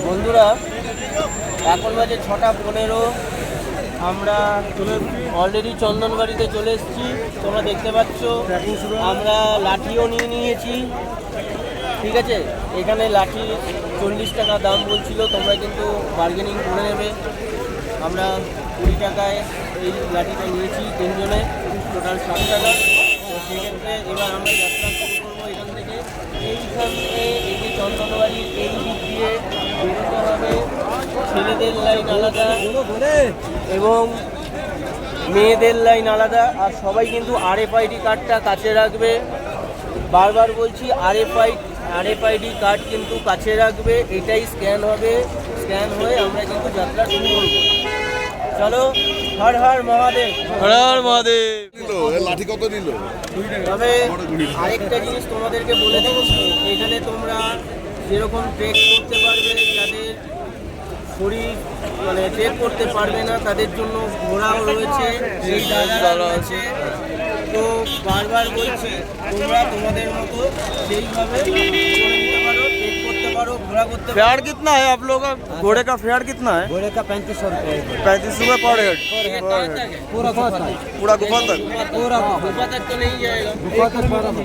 বন্ধুরা এখন বাজে 6:15। আমরা অলরেডি চন্দনবাড়িতে চলে এসেছি। তোমরা দেখতে পাচ্ছ আমরা লাঠিও নিয়ে নিয়েছি। ঠিক আছে, এখানে লাঠি 40 টাকা দাম বলছিল, তোমরা কিন্তু বার্গেনিং করে নেবে। আমরা 20 টাকায় এই লাঠিটা নিয়েছি, তিনজনে টোটাল 60 টাকা। তো সেক্ষেত্রে এবার আমরা যাত্রা শুরু করবো এখান থেকে। এইখান থেকে এই যে চন্দনবাড়ির এই দিক দিয়ে বেরোতে হবে। ছেলেদের লাইন আলাদা এবং মেয়েদের লাইন আলাদা। আর সবাই কিন্তু RFID কার্ডটা কাছে রাখবে। বারবার বলছি, RFID কার্ড কিন্তু কাছে রাখবে। এটাই স্ক্যান হবে, স্ক্যান হয়ে আমরা কিন্তু যাত্রা শুরু করব। চলো, হর হর মহাদেব। হর হর মহাদেব। লাঠি কত নিল? তবে আরেকটা জিনিস তোমাদেরকে বলে দিচ্ছি, এখানে তোমরা যেরকম ট্রেক করতে পারবে, যাদের শরীর মানে ট্রেক করতে পারবে না তাদের জন্য ঘোড়াও রয়েছে, সেই জায়গা রয়েছে। তো বারবার বলছি, তোমরা তোমাদের মতো সেইভাবে করে নিতে পারো, ট্রেক করতে পারো, ঘোড়া করতে পারো। फेयर कितना है आप लोग का? घोड़े का फेयर कितना है? घोड़े का 3500 रुपये 35 रुपये पर हेड। पूरा गुफा तक पूरा गुफा तक? पूरा गुफा तक तो नहीं जाएगा, गुफा तक 12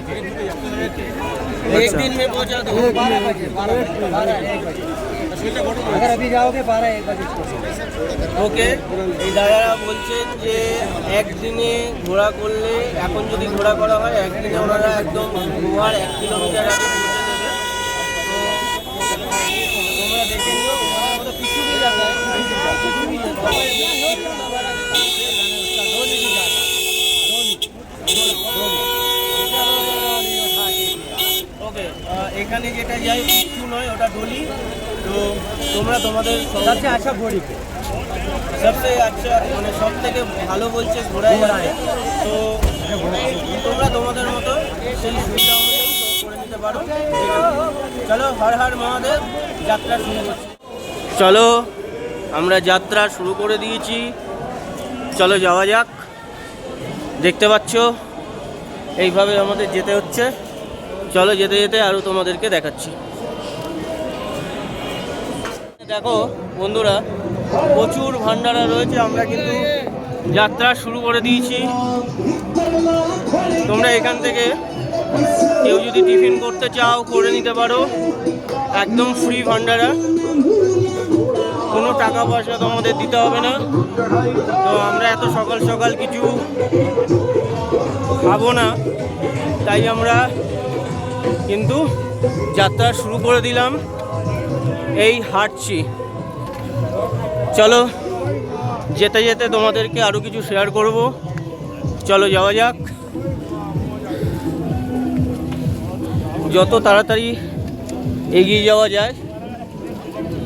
एक दिन में पहुंचा दो। 12 बजे अगर अभी जाओगे 12-1 बजे। ওকে, এই দাদারা বলছেন যে একদিনে ঘোড়া করলে, এখন যদি ঘোড়া করা হয় একদিনে ওনারা একদম গোয়ার 1 কিলোমিটার আগে পৌঁছে দেবে। তো তোমরা দেখে নিও, ওনার মতো কিছু भी जाता है। ওকে, এখানে যেটা যায় কিছু নয়, ওটা ডলি। তো তোমরা তোমাদের सबसे अच्छा घोड़ी पे সবচেয়ে আচ্ছা মানে সব থেকে ভালো বলছে ঘোড়ায় যাবে। তো তোমরা তোমাদের মতো সেই সুবিধা অনুযায়ী করে নিতে পারো। চলো, হর হর মহাদেব, যাত্রা শুরু করছি। চলো, আমরা যাত্রা শুরু করে দিয়েছি। চলো যাওয়া যাক। দেখতে পাচ্ছ এইভাবে আমাদের যেতে হচ্ছে। চলো, যেতে যেতে আরও তোমাদেরকে দেখাচ্ছি। দেখো বন্ধুরা, প্রচুর ভান্ডারা রয়েছে। আমরা কিন্তু যাত্রা শুরু করে দিয়েছি। তোমরা এখান থেকে কেউ যদি টিফিন করতে চাও করে নিতে পারো, একদম ফ্রি ভান্ডারা, কোনো টাকা পয়সা তোমাদের দিতে হবে না। তো আমরা এত সকাল সকাল কিছু খাবো না, তাই আমরা কিন্তু যাত্রা শুরু করে দিলাম। এই হাঁটছি। চলো, যেতে যেতে তোমাদেরকে আরও কিছু শেয়ার করব। চলো যাওয়া যাক। যত তাড়াতাড়ি এগিয়ে যাওয়া যায়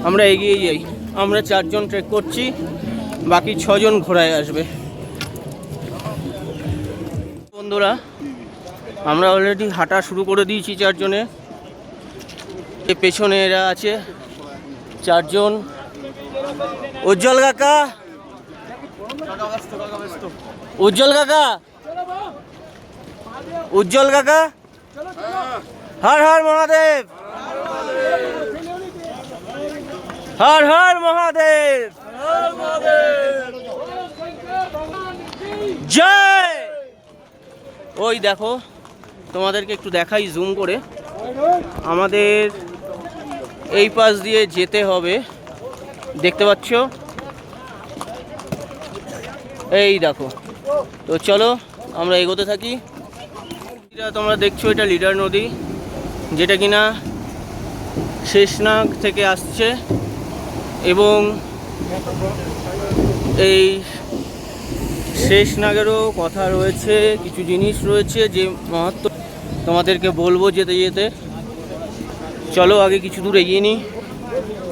আমরা এগিয়ে যাই। আমরা 4 জন ট্রেক করছি, বাকি 6 জন ঘোড়ায় আসবে। বন্ধুরা, আমরা অলরেডি হাঁটা শুরু করে দিয়েছি 4 জনে। পেছনে এরা আছে 4 জন। উজ্জ্বল কাকা, উজ্জ্বল কাকা, উজ্জ্বল কাকা, হর হর মহাদেব, হর হর মহাদেব, জয়। ওই দেখো, তোমাদেরকে একটু দেখাই জুম করে। আমাদের এই পাশ দিয়ে যেতে হবে, দেখতে পাচ্ছ, এই দেখো। তো চলো আমরা এগোতে থাকি। তোমরা দেখছো এটা লিডার নদী, যেটা কিনা শেষনাগ থেকে আসছে। এবং এই শেষনাগেরও কথা রয়েছে, কিছু জিনিস রয়েছে যে মাহাত্ম তোমাদেরকে বলবো যেতে যেতে। চলো আগে কিছু দূর এগিয়ে নিই,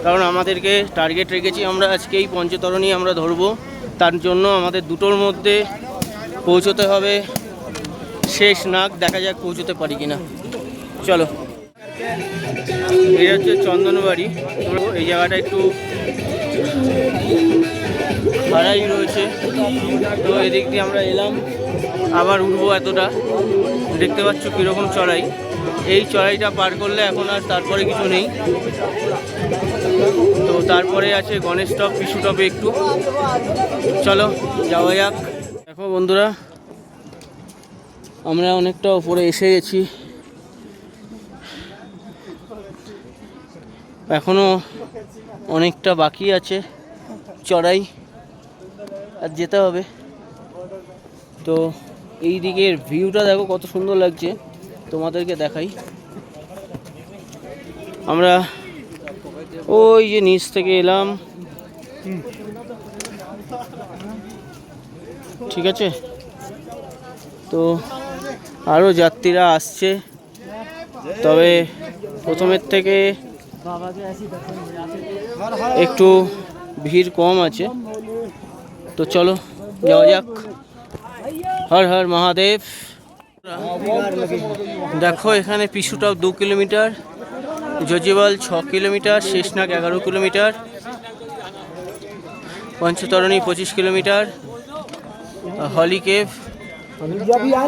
কারণ আমাদেরকে টার্গেট রেখেছি আমরা আজকে এই পঞ্চতরণী আমরা ধরবো। তার জন্য আমাদের দুটোর মধ্যে পৌঁছতে হবে শেষনাগ। দেখা যাক পৌঁছতে পারি কিনা। চলো, এটা হচ্ছে চন্দনবাড়ি। এই জায়গাটা একটু খাড়াই রয়েছে, তো এদিক দিয়ে আমরা এলাম, আবার উঠবো এতটা। দেখতে পাচ্ছ কীরকম চড়াই। এই চড়াইটা পার করলে এখন আর তারপরে কিছু নেই। তো তারপরে আছে গণেশ টপ, পিছু টপে একটু। চলো যাওয়া যাক। দেখো বন্ধুরা, আমরা অনেকটা উপরে এসে গেছি। এখনো অনেকটা বাকি আছে চড়াই, আর যেতে হবে। তো এই দিকের ভিউটা দেখো কত সুন্দর লাগছে, তোমাদেরকে দেখাই। আমরা ওই যে নিচ থেকে এলাম, ঠিক আছে। তো আরও যাত্রীরা আসছে, তবে প্রথমের থেকে একটু ভিড় কম আছে। তো চলো যাওয়া যাক। হর হর মহাদেব। দেখো এখানে পিছুটাও 2 kilometre, Zojibal 6 kilometre, Sheshnag 11 kilometre, Panchtarni 25 kilometre, holy cave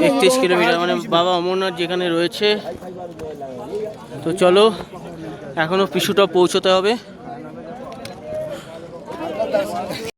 31 kilometre, মানে বাবা অমরনাথ যেখানে রয়েছে। তো চলো এখনও পিছুটা পৌঁছতে হবে।